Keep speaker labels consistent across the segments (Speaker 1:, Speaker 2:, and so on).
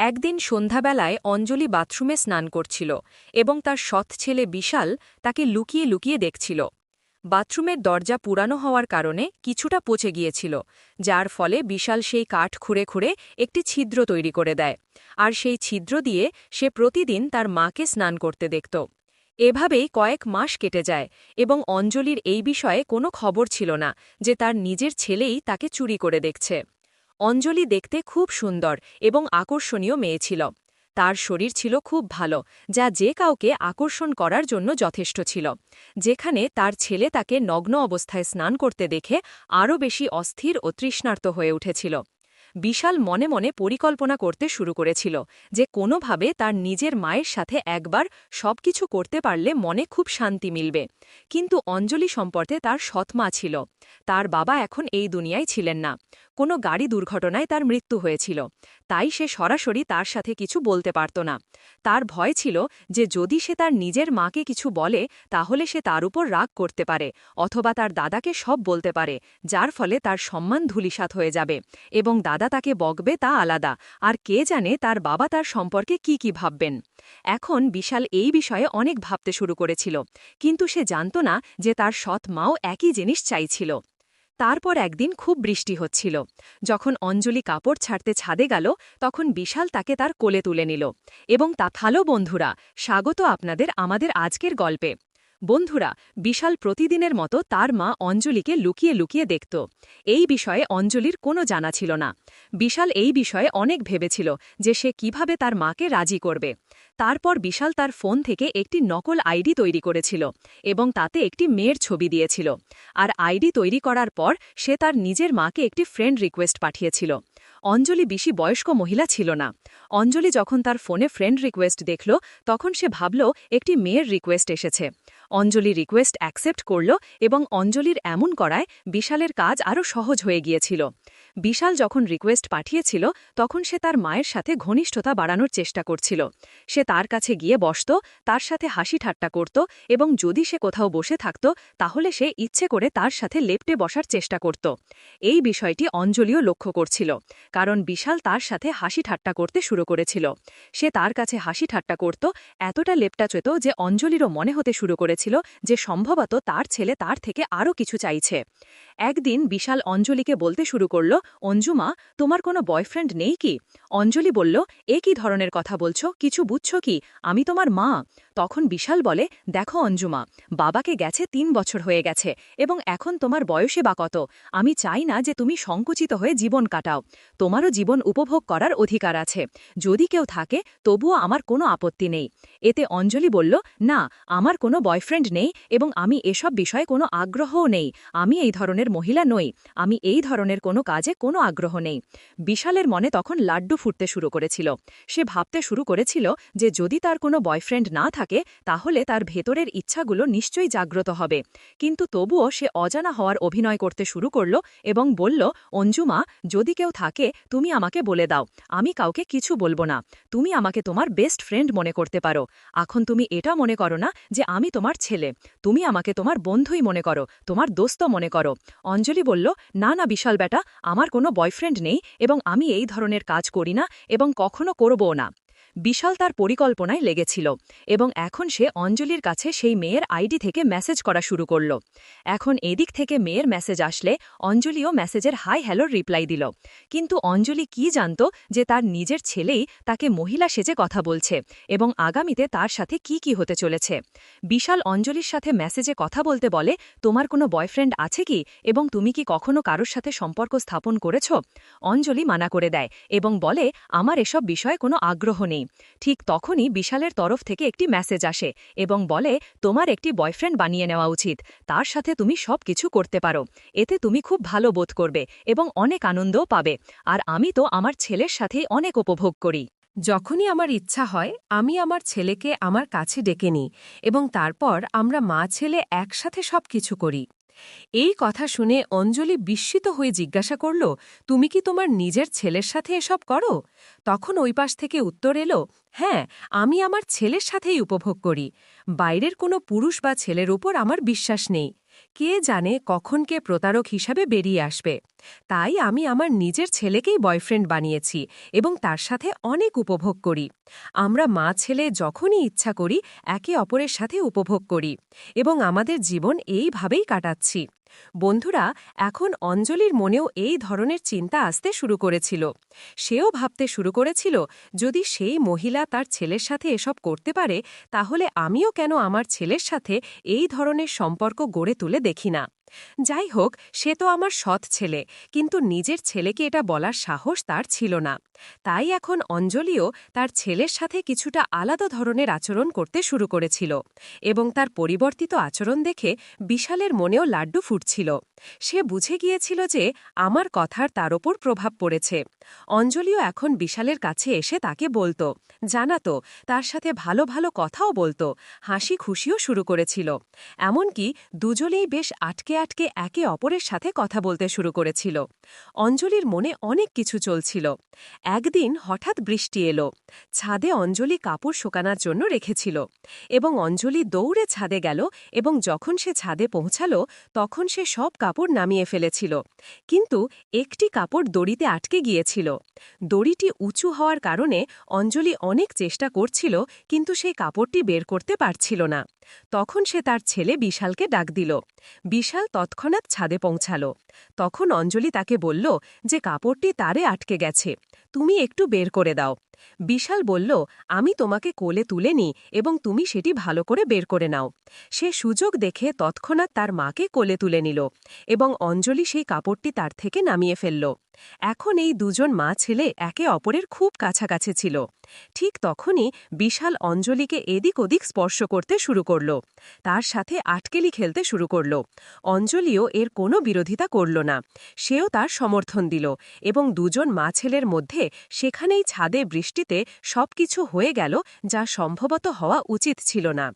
Speaker 1: একদিন সন্ধ্যাবেলায় অঞ্জলি বাথরুমে স্নান করছিল এবং তার সৎ ছেলে বিশাল তাকে লুকিয়ে লুকিয়ে দেখছিল। বাথরুমের দরজা পুরানো হওয়ার কারণে কিছুটা পচে গিয়েছিল, যার ফলে বিশাল সেই কাঠ খুঁড়ে খুঁড়ে একটি ছিদ্র তৈরি করে দেয়, আর সেই ছিদ্র দিয়ে সে প্রতিদিন তার মাকে স্নান করতে দেখত। এভাবেই কয়েক মাস কেটে যায় এবং অঞ্জলির এই বিষয়ে কোনো খবর ছিল না যে তার নিজের ছেলেই তাকে চুরি করে দেখছে। অঞ্জলি দেখতে খুব সুন্দর এবং আকর্ষণীয় মেয়ে ছিল। তার শরীর ছিল খুব ভালো, যা যে কাউকে আকর্ষণ করার জন্য যথেষ্ট ছিল। যেখানে তার ছেলে তাকে নগ্ন অবস্থায় স্নান করতে দেখে আরও বেশি অস্থির ও তৃষ্ণার্ত হয়ে উঠেছিল। বিশাল মনে মনে পরিকল্পনা করতে শুরু করেছিল যে কোনোভাবে তার নিজের মায়ের সাথে একবার সবকিছু করতে পারলে মনে খুব শান্তি মিলবে। কিন্তু অঞ্জলি সম্পর্কে তার সৎমা ছিল। তার বাবা এখন এই দুনিয়ায় ছিলেন না। কোনো গাড়ি দুর্ঘটনায় তার মৃত্যু হয়েছিল, তাই সে সরাসরি তার সাথে কিছু বলতে পারত না। তার ভয় ছিল যে যদি সে তার নিজের মাকে কিছু বলে তাহলে সে তার উপর রাগ করতে পারে অথবা তার দাদাকে সব বলতে পারে, যার ফলে তার সম্মান ধূলিসাৎ হয়ে যাবে এবং দাদা তাকে বকবে তা আলাদা, আর কে জানে তার বাবা তার সম্পর্কে কি ভাববেন। এখন বিশাল এই বিষয়ে অনেক ভাবতে শুরু করেছিল, কিন্তু সে জানত না যে তার সৎ মাও একই জিনিস চাইছিল। তারপর একদিন খুব বৃষ্টি হচ্ছিল। যখন অঞ্জলি কাপড় ছাড়তে ছাদে গেল, তখন বিশাল তাকে তার কোলে তুলে নিল এবং হ্যালো বন্ধুরা, স্বাগত আপনাদের আমাদের আজকের গল্পে। বন্ধুরা, বিশাল প্রতিদিনের মতো তার মা অঞ্জলিকে লুকিয়ে লুকিয়ে দেখত। এই বিষয়ে অঞ্জলির কোনো জানা ছিল না। বিশাল এই বিষয়ে অনেক ভেবেছিল যে সে কিভাবে তার মাকে রাজি করবে। তারপর বিশাল তার ফোন থেকে একটি নকল আইডি তৈরি করেছিল এবং তাতে একটি মেয়ের ছবি দিয়েছিল। আর আইডি তৈরি করার পর সে তার নিজের মাকে একটি ফ্রেন্ড রিকোয়েস্ট পাঠিয়েছিল। অঞ্জলি বেশি বয়স্ক মহিলা ছিল না। অঞ্জলি যখন তার ফোনে ফ্রেন্ড রিকোয়েস্ট দেখল, তখন সে ভাবল একটি মেয়ের রিকোয়েস্ট এসেছে। অঞ্জলি রিকোয়েস্ট অ্যাকসেপ্ট করল এবং অঞ্জলির এমন করায় বিশালের কাজ আরও সহজ হয়ে গিয়েছিল। বিশাল যখন রিকোয়েস্ট পাঠিয়েছিল, তখন সে তার মায়ের সাথে ঘনিষ্ঠতা বাড়ানোর চেষ্টা করছিল। সে তার কাছে গিয়ে বসত, তার সাথে হাসি ঠাট্টা করত এবং যদি সে কোথাও বসে থাকত তাহলে সে ইচ্ছে করে তার সাথে লেপ্টে বসার চেষ্টা করত। এই বিষয়টি অঞ্জলিও লক্ষ্য করছিল, কারণ বিশাল তার সাথে হাসি ঠাট্টা করতে শুরু করেছিল। সে তার কাছে হাসি ঠাট্টা করত, এতটা লেপ্টাচেত যে অঞ্জলিরও মনে হতে শুরু করেছিল যে সম্ভবত তার ছেলে তার থেকে আরও কিছু চাইছে। একদিন বিশাল অঞ্জলিকে বলতে শুরু করল, অঞ্জুমা, তোমার কোনো বয়ফ্রেন্ড নেই কি? অঞ্জলি বলল, এ কি ধরনের কথা বলছো, কিছু বুঝছো কি? আমি তোমার মা। তখন বিশাল বলে, দেখো অঞ্জুমা, বাবাকে গেছে ৩ বছর হয়ে গেছে এবং এখন তোমার বয়সে বা কত? আমি চাই না যে তুমি সংকুচিত হয়ে জীবন কাটাও। তোমারও জীবন উপভোগ করার অধিকার আছে। যদি কেউ থাকে তবুও আমার কোনো আপত্তি নেই। এতে অঞ্জলি বলল, না, আমার কোনো বয়ফ্রেন্ড নেই এবং আমি এসব বিষয়ে কোনো আগ্রহও নেই। আমি এই ধরনের মহিলা নই। আমি এই ধরনের কোনো কাজে কোনো আগ্রহ নেই। বিশালের মনে তখন লাড্ডু ফুটতে শুরু করেছিল। সে ভাবতে শুরু করেছিল যে যদি তার কোনো বয়ফ্রেন্ড না থাকে তাহলে তার ভেতরের ইচ্ছাগুলো নিশ্চয়ই জাগ্রত হবে। কিন্তু তবুও সে অজানা হওয়ার অভিনয় করতে শুরু করল এবং বলল, অঞ্জুমা, যদি কেউ থাকে তুমি আমাকে বলে দাও। আমি কাউকে কিছু বলবো না। তুমি আমাকে তোমার বেস্ট ফ্রেন্ড মনে করতে পারো। এখন তুমি এটা মনে করো না যে আমি তোমার ছেলে। তুমি আমাকে তোমার বন্ধুই মনে করো, তোমার দোস্ত মনে করো। অঞ্জলি বলল, না না বিশাল বেটা, আমার কোনো বয়ফ্রেন্ড নেই এবং আমি এই ধরনের কাজ করি না এবং কখনো করবও না। বিশাল তার পরিকল্পনায় লেগেছিল এবং এখন সে অঞ্জলির কাছে সেই মেয়ের আইডি থেকে মেসেজ করা শুরু করল। এখন এদিক থেকে মেয়ের মেসেজ আসলে অঞ্জলিও মেসেজের হাই হ্যালোর রিপ্লাই দিল। কিন্তু অঞ্জলি কি জানত যে তার নিজের ছেলেই তাকে মহিলা সেজে কথা বলছে এবং আগামীতে তার সাথে কি হতে চলেছে। বিশাল অঞ্জলির সাথে মেসেজে কথা বলতে বলে, তোমার কোনো বয়ফ্রেন্ড আছে কি এবং তুমি কি কখনো কারোর সাথে সম্পর্ক স্থাপন করেছ? অঞ্জলি মানা করে দেয় এবং বলে, আমার এসব বিষয়ে কোনো আগ্রহ নেই। ঠিক তখনই বিশালের তরফ থেকে একটি মেসেজ আসে এবং বলে, তোমার একটি বয়ফ্রেন্ড বানিয়ে নেওয়া উচিত। তার সাথে তুমি সব কিছু করতে পারো। এতে তুমি খুব ভালো বোধ করবে এবং অনেক আনন্দও পাবে। আর আমি তো আমার ছেলের সাথেই অনেক উপভোগ করি।
Speaker 2: যখনই আমার ইচ্ছা হয় আমি আমার ছেলেকে আমার কাছে ডেকে নিই এবং তারপর আমরা মা ছেলে একসাথে সব কিছু করি। এই কথা শুনে অঞ্জলি বিস্মিত হয়ে জিজ্ঞাসা করল, তুমি কি তোমার নিজের ছেলের সাথে এসব করো? তখন ওই পাশ থেকে উত্তর এলো, হ্যাঁ, আমি আমার ছেলের সাথেই উপভোগ করি। বাইরের কোনো পুরুষ বা ছেলের উপর আমার বিশ্বাস নেই। কে জানে কখন কে প্রতারক হিসাবে বেরিয়ে আসবে। তাই আমি আমার নিজের ছেলেকেই বয়ফ্রেন্ড বানিয়েছি এবং তার সাথে অনেক উপভোগ করি। আমরা মা ছেলে যখনই ইচ্ছা করি একে অপরের সাথে উপভোগ করি এবং আমাদের জীবন এইভাবেই কাটাচ্ছি। বন্ধুরা, এখন অঞ্জলির মনেও এই ধরনের চিন্তা আসতে শুরু করেছিল। সেও ভাবতে শুরু করেছিল, যদি সেই মহিলা তার ছেলের সাথে এসব করতে পারে, তাহলে আমিও কেন আমার ছেলের সাথে এই ধরনের সম্পর্ক গড়ে তুলে দেখি না। যাই হোক, সে তো আমার সৎ ছেলে, কিন্তু নিজের ছেলেকে এটা বলার সাহস তার ছিল না। তাই এখন অঞ্জলিও তার ছেলের সাথে কিছুটা আলাদা ধরনের আচরণ করতে শুরু করেছিল এবং তার পরিবর্তিত আচরণ দেখে বিশালের মনেও লাড্ডু ফুটছিল। সে বুঝে গিয়েছিল যে আমার কথার তার ওপর প্রভাব পড়েছে। অঞ্জলিও এখন বিশালের কাছে এসে তাকে বলতো, জানাতো, তার সাথে ভালো ভালো কথাও বলতো, হাসি খুশিও শুরু করেছিল। এমনকি দুজনেই বেশ আটকে আটকে একে অপরের সাথে কথা বলতে শুরু করেছিল। অঞ্জলির মনে অনেক কিছু চলছিল। একদিন হঠাৎ বৃষ্টি এলো। ছাদে অঞ্জলি কাপড় শুকানোর জন্য রেখেছিল এবং অঞ্জলি দৌড়ে ছাদে গেল এবং যখন সে ছাদে পৌঁছাল তখন সে সব কাপড় নামিয়ে ফেলেছিল, কিন্তু একটি কাপড় দড়িতে আটকে গিয়েছিল। দড়িটি উঁচু হওয়ার কারণে অঞ্জলি অনেক চেষ্টা করছিল, কিন্তু সেই কাপড়টি বের করতে পারছিল না। তখন সে তার ছেলে বিশালকে ডাক দিল। বিশাল তৎক্ষণাৎ ছাদে পৌঁছাল। তখন অঞ্জলি তাকে বলল যে কাপড়টি তারে আটকে গেছে, তুমি একটু বের করে দাও। বিশাল বলল, আমি তোমাকে কোলে তুলে নিই এবং তুমি সেটি ভালো করে বের করে নাও। সে সুযোগ দেখে তৎক্ষণাৎ তার মাকে কোলে তুলে নিল এবং অঞ্জলি সেই কাপড়টি তার থেকে নামিয়ে ফেলল। এখন এই দুজন মা ছেলে একে অপরের খুব কাছাকাছি ছিল। ঠিক তখনই বিশাল অঞ্জলিকে এদিক ওদিক স্পর্শ করতে শুরু করল, তার সাথে আটকেলি খেলতে শুরু করল। অঞ্জলিও এর কোনো বিরোধিতা করল না, সেও তার সমর্থন দিল এবং দুজন মা ছেলের মধ্যে সেখানেই ছাদে বৃষ্টিতে সবকিছু হয়ে গেল, যা সম্ভবত হওয়া উচিত ছিল না।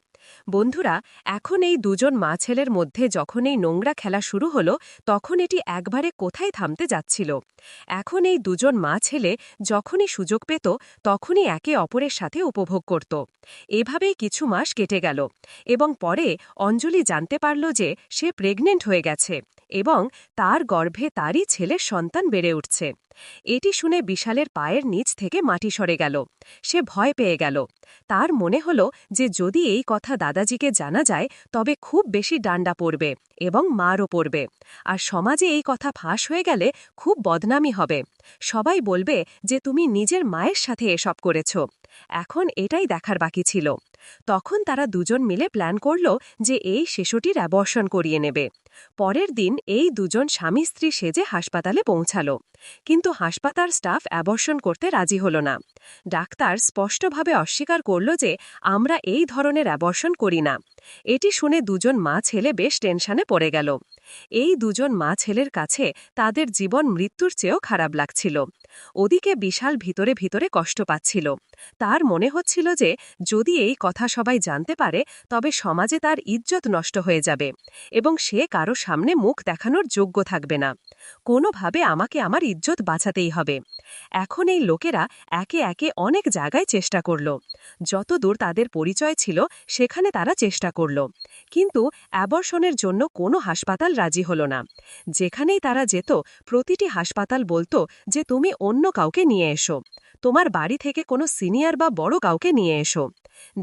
Speaker 2: বন্ধুরা, এখন এই দুজন মা ছেলের মধ্যে যখন এই নোংরা খেলা শুরু হলো, তখন এটি একবারে কোথায় থামতে যাচ্ছিল। এখন এই দুজন মা ছেলে যখনই সুযোগ পেত তখনই একে অপরের সাথে উপভোগ করত। এভাবেই কিছু মাস কেটে গেল এবং পরে অঞ্জলি জানতে পারল যে সে প্রেগনেন্ট হয়ে গেছে এবং তার গর্ভে তারই ছেলের সন্তান বেড়ে উঠছে। এটি শুনে বিশালের পায়ের নিচ থেকে মাটি সরে গেল। সে ভয় পেয়ে গেল। তার মনে হল যে যদি এই কথা দাদাজিকে জানা যায় তবে খুব বেশি ডান্ডা পড়বে এবং মারও পড়বে, আর সমাজে এই কথা ফাঁস হয়ে গেলে খুব বদনামি হবে। সবাই বলবে যে তুমি নিজের মায়ের সাথে এসব করেছ। এখন এটাই দেখার বাকি ছিল। তখন তারা দুজন মিলে প্ল্যান করল যে এই শিশুটির অ্যাবর্শন করিয়ে নেবে। পরের দিন এই দুজন স্বামী স্ত্রী সেজে হাসপাতালে পৌঁছাল, কিন্তু হাসপাতাল স্টাফ অ্যাবর্শন করতে রাজি হল না। ডাক্তার স্পষ্টভাবে অস্বীকার করল যে আমরা এই ধরনের অ্যাবর্শন করি না। এটি শুনে দুজন মা ছেলে বেশ টেনশনে পড়ে গেল। এই দুজন মা ছেলের কাছে তাদের জীবন মৃত্যুর চেয়েও খারাপ লাগছিল। ওদিকে বিশাল ভিতরে ভিতরে কষ্ট পাচ্ছিল। তার মনে হচ্ছিল যে যদি এই কথা সবাই জানতে পারে তবে সমাজে তার ইজ্জত নষ্ট হয়ে যাবে এবং সে কারো সামনে মুখ দেখানোর যোগ্য থাকবে না। কোনোভাবে আমাকে আমার ইজ্জত বাঁচাতেই হবে। এখন এই লোকেরা একে একে অনেক জায়গায় চেষ্টা করল। যতদূর তাদের পরিচয় ছিল সেখানে তারা চেষ্টা করল, কিন্তু অ্যাবর্শনের জন্য কোনো হাসপাতাল রাজি হল না। যেখানেই তারা যেত প্রতিটি হাসপাতাল বলতো যে তুমি অন্য কাউকে নিয়ে এসো, তোমার বাড়ি থেকে কোনো সিনিয়র বা বড় কাউকে নিয়ে এসো।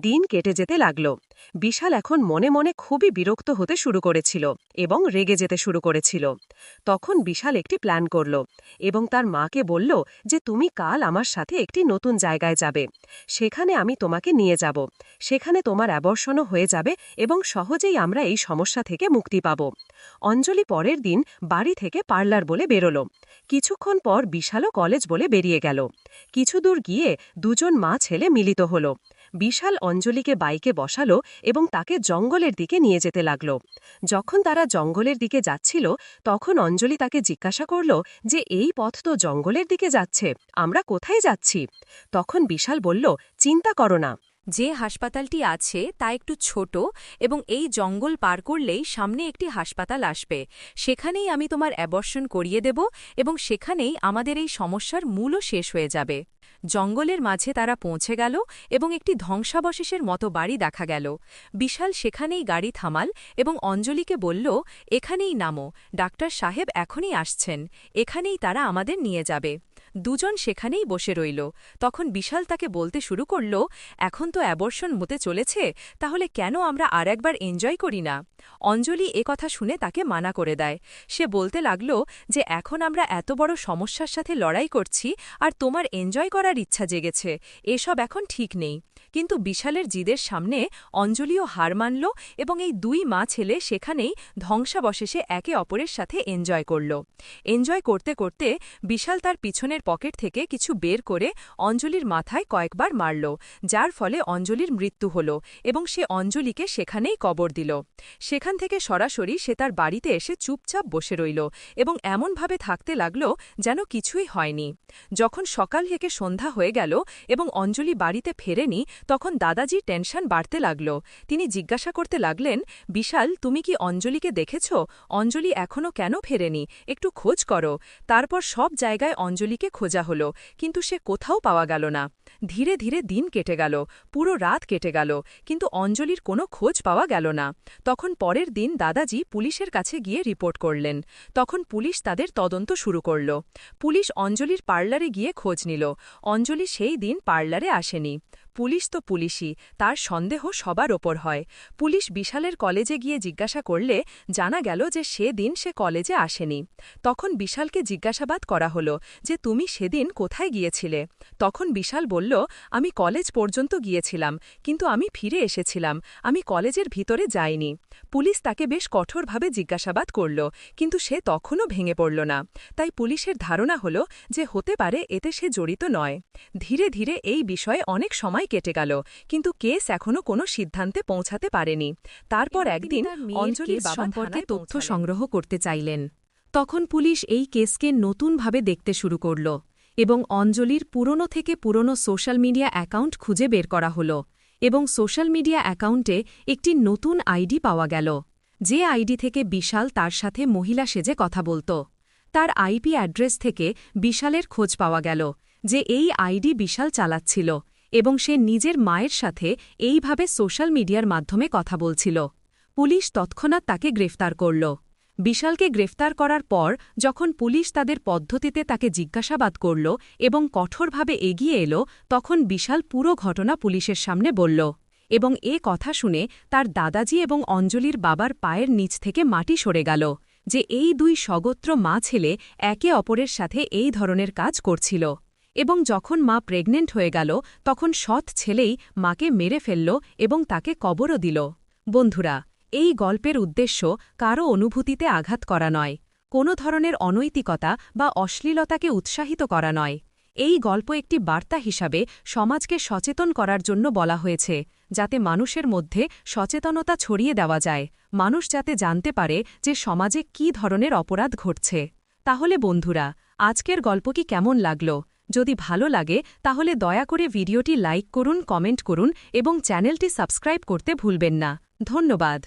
Speaker 2: দিন কেটে যেতে লাগল। বিশাল এখন মনে মনে খুবই বিরক্ত হতে শুরু করেছিল এবং রেগে যেতে শুরু করেছিল। তখন বিশাল একটি প্ল্যান করল এবং তার মাকে বলল যে তুমি কাল আমার সাথে একটি নতুন জায়গায় যাবে, সেখানে আমি তোমাকে নিয়ে যাব। সেখানে তোমার অ্যাবর্শনও হয়ে যাবে এবং সহজেই আমরা এই সমস্যা থেকে মুক্তি পাব। অঞ্জলি পরের দিন বাড়ি থেকে পার্লার বলে বেরোল। কিছুক্ষণ পর বিশালও কলেজ বলে বেরিয়ে গেল। কিছু দূর গিয়ে দুজন মা ছেলে মিলিত হল। বিশাল অঞ্জলিকে বাইকে বসালো এবং তাকে জঙ্গলের দিকে নিয়ে যেতে লাগল। যখন তারা জঙ্গলের দিকে যাচ্ছিল তখন অঞ্জলি তাকে জিজ্ঞাসা করল যে এই পথ তো জঙ্গলের দিকে যাচ্ছে, আমরা কোথায় যাচ্ছি? তখন বিশাল বলল, চিন্তা করো না,
Speaker 1: যে হাসপাতালটি আছে তা একটু ছোট এবং এই জঙ্গল পার করলেই সামনে একটি হাসপাতাল আসবে। সেখানেই আমি তোমার অ্যাবর্শন করিয়ে দেব এবং সেখানেই আমাদের এই সমস্যার মূলও শেষ হয়ে যাবে। জঙ্গলের মাঝে তারা পৌঁছে গেল এবং একটি ধ্বংসাবশেষের মতো বাড়ি দেখা গেল। বিশাল সেখানেই গাড়ি থামাল এবং অঞ্জলিকে বলল, এখানেই নামো, ডাক্তার সাহেব এখনই আসছেন, এখানেই তারা আমাদের নিয়ে যাবে। দুজন সেখানেই বসে রইল। তখন বিশাল তাকে বলতে শুরু করল, এখন তো অ্যাবর্শন হতে চলেছে, তাহলে কেন আমরা আর একবার এনজয় করি না? অঞ্জলি কথা শুনে তাকে মানা করে দেয়। সে বলতে লাগল যে এখন আমরা এত বড় সমস্যার সাথে লড়াই করছি আর তোমার এনজয় করার ইচ্ছা জেগেছে, এসব এখন ঠিক নেই। কিন্তু বিশালের জিদের সামনে অঞ্জলিও হার মানল এবং এই দুই মা ছেলে সেখানেই ধ্বংসাবশেষে একে অপরের সাথে এনজয় করল। এনজয় করতে করতে বিশাল তার পিছনের পকেট থেকে কিছু বের করে অঞ্জলির মাথায় কয়েকবার মারল, যার ফলে অঞ্জলির মৃত্যু হল এবং সে অঞ্জলিকে সেখানেই কবর দিল। সেখান থেকে সরাসরি সে তার বাড়িতে এসে চুপচাপ বসে রইল এবং এমনভাবে থাকতে লাগল যেন কিছুই হয়নি। যখন সকাল থেকে সন্ধ্যা হয়ে গেল এবং অঞ্জলি বাড়িতে ফেরেনি, তখন দাদাজির টেনশন বাড়তে লাগল। তিনি জিজ্ঞাসা করতে লাগলেন, বিশাল, তুমি কি অঞ্জলিকে দেখেছ? অঞ্জলি এখনও কেন ফেরেনি? একটু খোঁজ করো। তারপর সব জায়গায় অঞ্জলিকে খোঁজা হলো, কিন্তু সে কোথাও পাওয়া গেল না। ধীরে ধীরে দিন কেটে গেল, পুরো রাত কেটে গেল, কিন্তু অঞ্জলির কোনো খোঁজ পাওয়া গেল না। তখন পরের দিন দাদাজি পুলিশের কাছে গিয়ে রিপোর্ট করলেন। তখন পুলিশ তাদের তদন্ত শুরু করল। পুলিশ অঞ্জলির পার্লারে গিয়ে খোঁজ নিল। অঞ্জলি সেই দিন পার্লারে আসেনি। পুলিশ তো পুলিশই, তার সন্দেহ সবার ওপর হয়। পুলিশ বিশালের কলেজে গিয়ে জিজ্ঞাসা করলে জানা গেল যে সেদিন সে কলেজে আসেনি। তখন বিশালকে জিজ্ঞাসাবাদ করা হলো যে তুমি সেদিন কোথায় গিয়েছিলে? তখন বিশাল বলল, আমি কলেজ পর্যন্ত গিয়েছিলাম, কিন্তু আমি ফিরে এসেছিলাম, আমি কলেজের ভিতরে যাইনি। পুলিশ তাকে বেশ কঠোরভাবে জিজ্ঞাসাবাদ করল, কিন্তু সে তখনও ভেঙে পড়ল না। তাই পুলিশের ধারণা হল যে হতে পারে এতে সে জড়িত নয়। ধীরে ধীরে এই বিষয়ে অনেক সময় কেটে গেল, কিন্তু কেস এখনও কোনো সিদ্ধান্তে পৌঁছাতে পারেনি। তারপর একদিন অঞ্জলির বাবা সম্পর্কে তথ্য সংগ্রহ করতে চাইলেন। তখন পুলিশ এই কেসকে নতুনভাবে দেখতে শুরু করল এবং অঞ্জলির পুরনো থেকে পুরনো সোশ্যাল মিডিয়া অ্যাকাউন্ট খুঁজে বের করা হল এবং সোশ্যাল মিডিয়া অ্যাকাউন্টে একটি নতুন আইডি পাওয়া গেল, যে আইডি থেকে বিশাল তার সাথে মহিলা সেজে কথা বলত। তার আইপি অ্যাড্রেস থেকে বিশালের খোঁজ পাওয়া গেল যে এই আইডি বিশাল চালাচ্ছিল এবং সে নিজের মায়ের সাথে এইভাবে সোশ্যাল মিডিয়ার মাধ্যমে কথা বলছিল। পুলিশ তৎক্ষণাৎ তাকে গ্রেফতার করল। বিশালকে গ্রেফতার করার পর যখন পুলিশ তাদের পদ্ধতিতে তাকে জিজ্ঞাসাবাদ করল এবং কঠোরভাবে এগিয়ে এলো, তখন বিশাল পুরো ঘটনা পুলিশের সামনে বলল এবং কথা শুনে তার দাদাজি এবং অঞ্জলির বাবার পায়ের নিচ থেকে মাটি সরে গেল যে এই দুই সগোত্র মা ছেলে একে অপরের সাথে এই ধরনের কাজ করছিল। এবং যখন মা প্রেগনেন্ট হয়ে গেল, তখন সৎ ছেলেই মাকে মেরে ফেলল এবং তাকে কবরও দিল। বন্ধুরা, এই গল্পের উদ্দেশ্য কারও অনুভূতিতে আঘাত করা নয়, কোনো ধরনের অনৈতিকতা বা অশ্লীলতাকে উৎসাহিত করা নয়। এই গল্প একটি বার্তা হিসাবে সমাজকে সচেতন করার জন্য বলা হয়েছে, যাতে মানুষের মধ্যে সচেতনতা ছড়িয়ে দেওয়া যায়, মানুষ যাতে জানতে পারে যে সমাজে কী ধরনের অপরাধ ঘটছে। তাহলে বন্ধুরা, আজকের গল্প কি কেমন লাগল? যদি ভালো লাগে তাহলে দয়া করে ভিডিওটি লাইক করুন, কমেন্ট করুন এবং চ্যানেলটি সাবস্ক্রাইব করতে ভুলবেন না। ধন্যবাদ।